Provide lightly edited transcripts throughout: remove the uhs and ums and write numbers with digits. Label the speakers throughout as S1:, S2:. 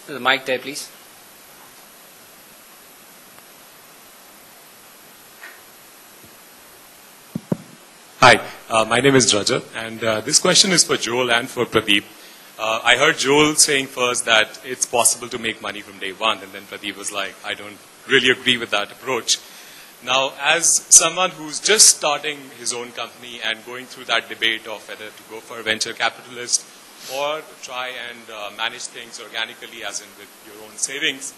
S1: The mic there, please.
S2: Hi, my name is Rajat, and this question is for Joel and for Pradeep. I heard Joel saying first that it's possible to make money from day one, and then Pradeep was like, I don't really agree with that approach. Now, as someone who's just starting his own company and going through that debate of whether to go for a venture capitalist or try and manage things organically, as in with your own savings,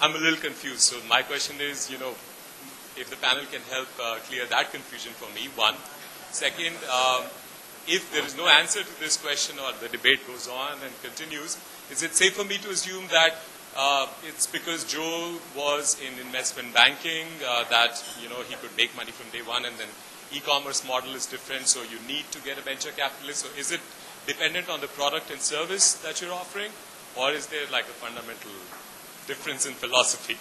S2: I'm a little confused. So my question is, if the panel can help clear that confusion for me, one. Second, if there is no answer to this question or the debate goes on and continues, is it safe for me to assume that it's because Joel was in investment banking that he could make money from day one, and then e-commerce model is different, so you need to get a venture capitalist? So is it dependent on the product and service that you're offering, or is there like a fundamental difference in philosophy?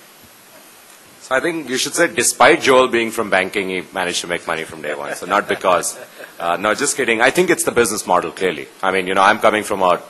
S3: So I think you should say, despite Joel being from banking, he managed to make money from day one. So not because. No, just kidding. I think it's the business model, clearly. I mean, I'm coming from a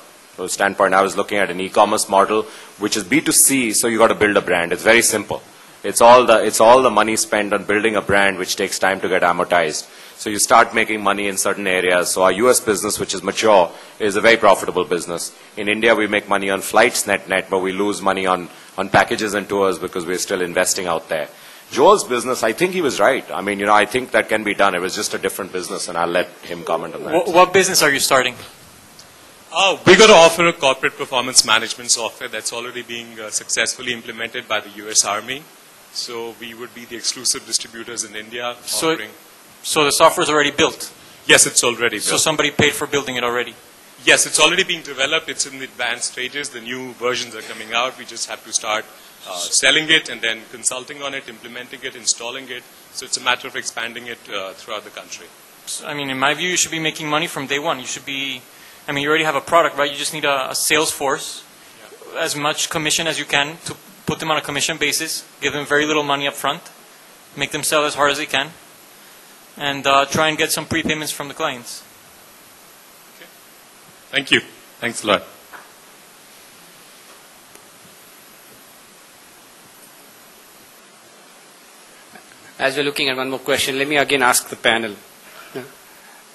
S3: standpoint. I was looking at an e-commerce model, which is B2C, so you got to build a brand. It's very simple. It's all the money spent on building a brand, which takes time to get amortized. So you start making money in certain areas. So our US business, which is mature, is a very profitable business. In India, we make money on flights net, but we lose money on packages and tours because we're still investing out there. Joel's business, I think he was right. I mean, I think that can be done. It was just a different business, and I'll let him comment on that.
S4: What business are you starting?
S2: We're going to offer a corporate performance management software that's already being successfully implemented by the US Army. So we would be the exclusive distributors in India offering.
S4: So the software is already built?
S2: Yes, it's already built.
S4: So somebody paid for building it already?
S2: Yes, it's already being developed. It's in the advanced stages. The new versions are coming out. We just have to start selling it and then consulting on it, implementing it, installing it. So it's a matter of expanding it throughout the country.
S4: So, I mean, in my view, you should be making money from day one. You should be, I mean, you already have a product, right? You just need a sales force, as much commission as you can to put them on a commission basis, give them very little money up front, make them sell as hard as they can, and try and get some prepayments from the clients.
S2: Okay. Thank you. Thanks a lot.
S1: As we're looking at one more question, let me again ask the panel.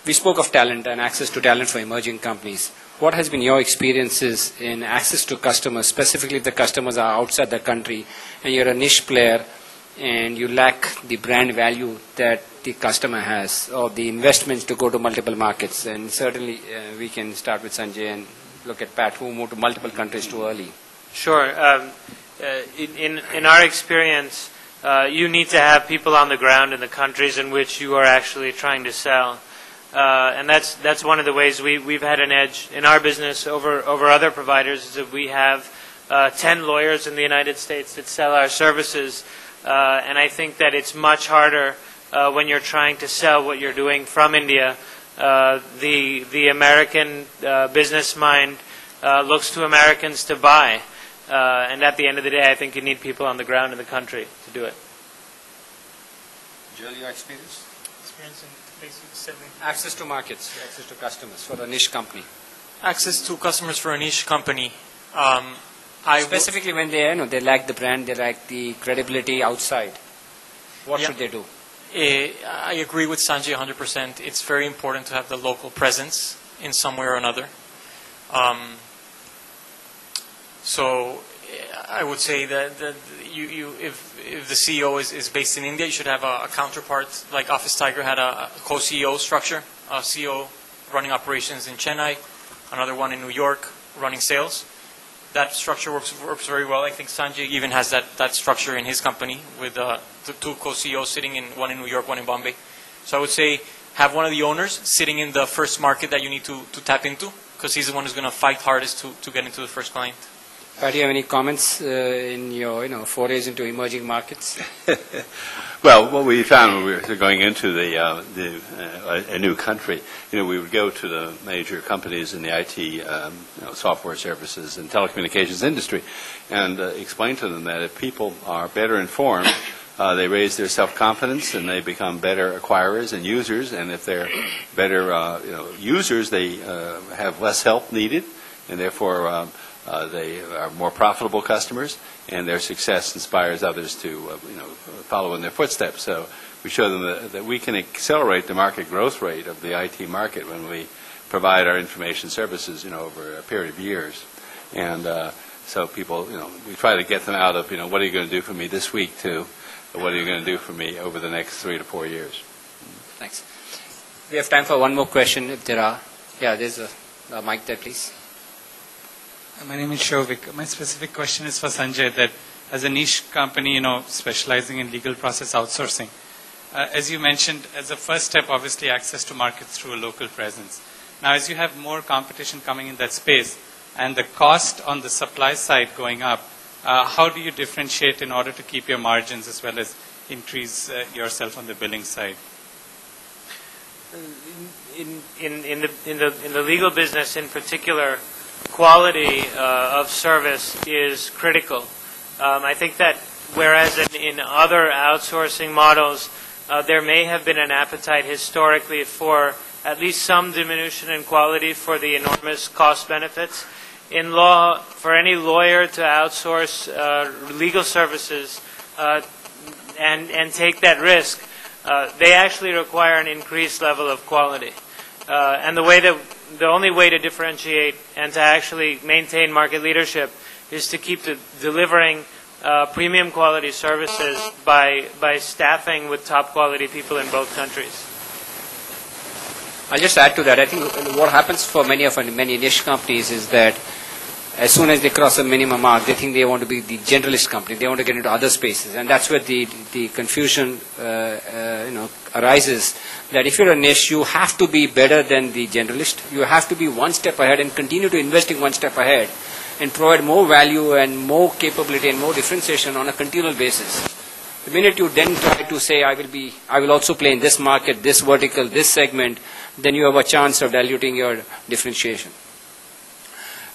S1: We spoke of talent and access to talent for emerging companies. What has been your experiences in access to customers, specifically if the customers are outside the country and you're a niche player and you lack the brand value that the customer has, or the investments to go to multiple markets? And certainly we can start with Sanjay and look at Pat, who moved to multiple countries too early.
S5: Sure. In our experience, you need to have people on the ground in the countries in which you are actually trying to sell. And that's one of the ways we've had an edge in our business over other providers, is that we have 10 lawyers in the United States that sell our services. And I think that it's much harder when you're trying to sell what you're doing from India. The American business mind looks to Americans to buy. And at the end of the day, I think you need people on the ground in the country to do it.
S1: Joel, your experience?
S4: Experience in basically selling.
S1: Access to markets, access to customers for a niche company.
S4: Access to customers for a niche company.
S1: Specifically when they lack the brand, they lack the credibility outside. What should they do?
S4: I agree with Sanjay 100%. It's very important to have the local presence in some way or another. So I would say that if the CEO is based in India, you should have a counterpart, like Office Tiger had a co-CEO structure, a CEO running operations in Chennai, another one in New York running sales. That structure works very well. I think Sanjay even has that structure in his company with the two co-CEOs sitting in, one in New York, one in Bombay. So I would say have one of the owners sitting in the first market that you need to tap into, because he's the one who's going to fight hardest to get into the first client.
S1: Do you have any comments in your forays into emerging markets?
S6: Well, what we found when we were going into a new country, we would go to the major companies in the IT, software services and telecommunications industry, and explain to them that if people are better informed, they raise their self-confidence and they become better acquirers and users. And if they're better users, they have less help needed, and therefore They are more profitable customers, and their success inspires others to follow in their footsteps. So we show them that we can accelerate the market growth rate of the IT market when we provide our information services, over a period of years. And so people, we try to get them out of, what are you going to do for me this week to what are you going to do for me over the next 3 to 4 years.
S1: Thanks. We have time for one more question if there are. Yeah, there's a mic there, please.
S7: My name is Shovik. My specific question is for Sanjay, that as a niche company, specializing in legal process outsourcing, as you mentioned, as a first step, obviously access to markets through a local presence. Now, as you have more competition coming in that space and the cost on the supply side going up, how do you differentiate in order to keep your margins as well as yourself on the billing side?
S5: In the legal business in particular, quality of service is critical. I think that whereas in other outsourcing models, there may have been an appetite historically for at least some diminution in quality for the enormous cost benefits. In law, for any lawyer to outsource legal services and take that risk, they actually require an increased level of quality. And the only way to differentiate and to actually maintain market leadership is to keep delivering premium quality services by staffing with top quality people in both countries.
S1: I'll just add to that. I think what happens for many niche companies is that as soon as they cross a minimum mark, they think they want to be the generalist company. They want to get into other spaces, and that's where the confusion arises. That if you're a niche, you have to be better than the generalist. You have to be one step ahead and continue to investing one step ahead, and provide more value and more capability and more differentiation on a continual basis. The minute you then try to say, I will also play in this market, this vertical, this segment, then you have a chance of diluting your differentiation.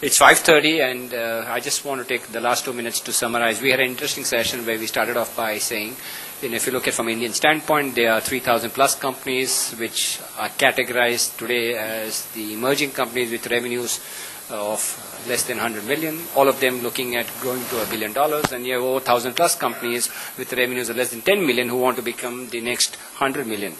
S1: It's 5:30, and I just want to take the last 2 minutes to summarize. We had an interesting session where we started off by saying, if you look at from Indian standpoint, there are 3,000 plus companies which are categorized today as the emerging companies with revenues of less than 100 million, all of them looking at growing to $1 billion, and you have over 1,000 plus companies with revenues of less than 10 million who want to become the next 100 million.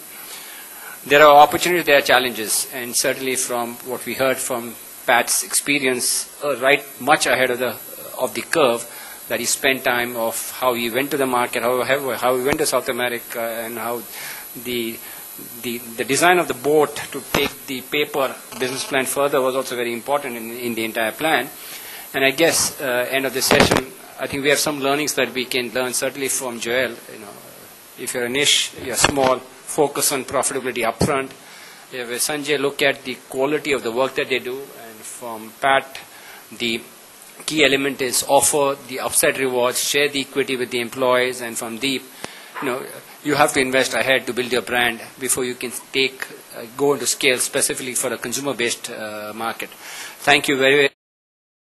S1: There are opportunities, there are challenges, and certainly from what we heard from Pat's experience, right much ahead of the curve, that he spent time of how he went to the market, how he went to South America, and how the design of the boat to take the paper business plan further was also very important in the entire plan. And I guess end of the session, I think we have some learnings that we can learn certainly from Joel. If you're a niche, you're small, focus on profitability upfront. If Sanjay look at the quality of the work that they do, and from Pat, the key element is offer the upside rewards, share the equity with the employees, and from Deep, you have to invest ahead to build your brand before you can go into scale specifically for a consumer-based market. Thank you very much.